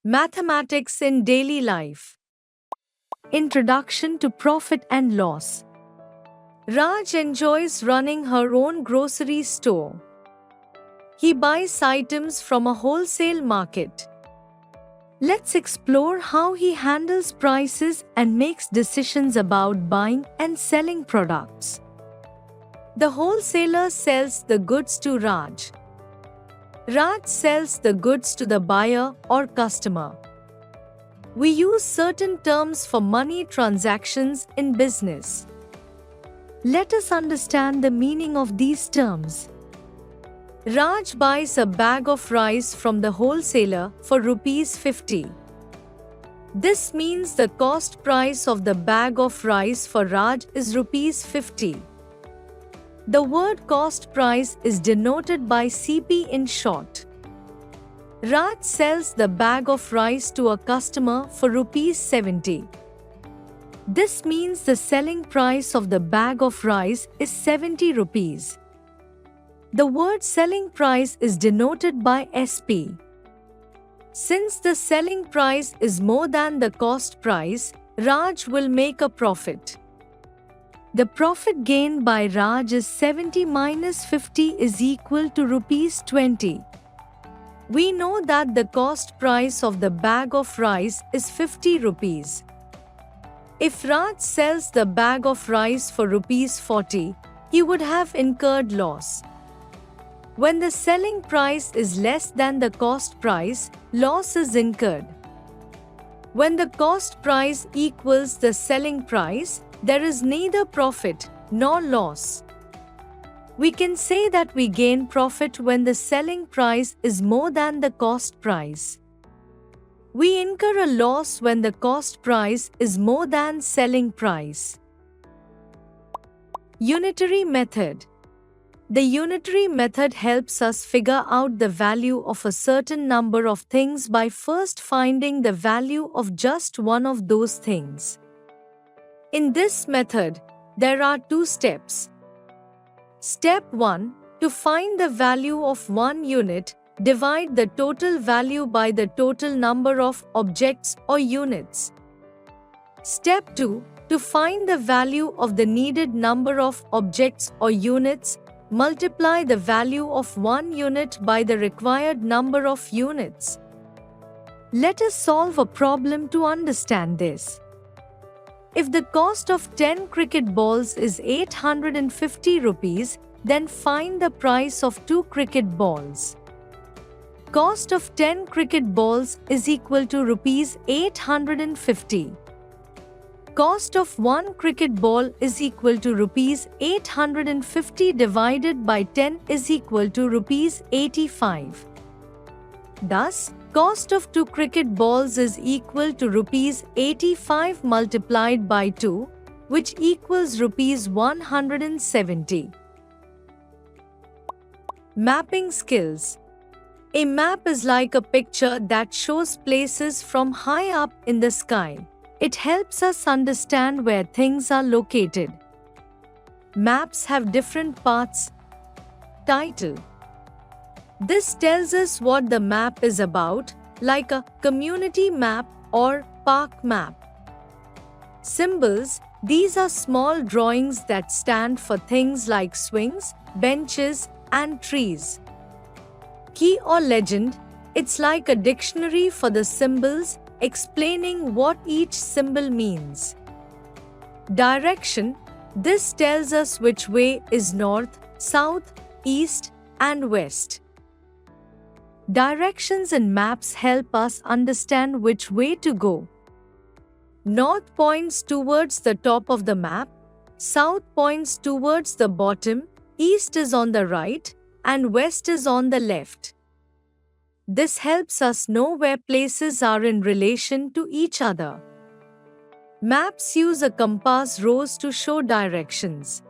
Mathematics in daily life. Introduction to profit and loss. Raj enjoys running her own grocery store. He buys items from a wholesale market. Let's explore how he handles prices and makes decisions about buying and selling products. The wholesaler sells the goods to Raj. Raj sells the goods to the buyer or customer. We use certain terms for money transactions in business. Let us understand the meaning of these terms. Raj buys a bag of rice from the wholesaler for rupees 50. This means the cost price of the bag of rice for Raj is rupees 50. The word cost price is denoted by CP in short. Raj sells the bag of rice to a customer for rupees 70. This means the selling price of the bag of rice is 70 rupees. The word selling price is denoted by SP. Since the selling price is more than the cost price, Raj will make a profit. The profit gained by Raj is 70 minus 50 is equal to rupees 20. We know that the cost price of the bag of rice is 50 rupees. If Raj sells the bag of rice for rupees 40, he would have incurred loss. When the selling price is less than the cost price, loss is incurred. When the cost price equals the selling price, there is neither profit nor loss. We can say that we gain profit when the selling price is more than the cost price. We incur a loss when the cost price is more than selling price. Unitary method. The unitary method helps us figure out the value of a certain number of things by first finding the value of just one of those things. In this method, there are two steps. Step 1. To find the value of one unit, divide the total value by the total number of objects or units. Step 2. To find the value of the needed number of objects or units, multiply the value of one unit by the required number of units. Let us solve a problem to understand this. If the cost of 10 cricket balls is 850 rupees, then find the price of 2 cricket balls. Cost of 10 cricket balls is equal to rupees 850. Cost of 1 cricket ball is equal to rupees 850 divided by 10 is equal to rupees 85. Thus, cost of 2 cricket balls is equal to rupees 85 multiplied by 2, which equals rupees 170. Mapping skills. A map is like a picture that shows places from high up in the sky. It helps us understand where things are located. Maps have different parts. Title. This tells us what the map is about, like a community map or park map. Symbols. These are small drawings that stand for things like swings, benches, and trees. Key or legend. It's like a dictionary for the symbols, explaining what each symbol means. Direction. This tells us which way is north, south, east, and west. Directions in maps help us understand which way to go. North points towards the top of the map, south points towards the bottom, east is on the right, and west is on the left. This helps us know where places are in relation to each other. Maps use a compass rose to show directions.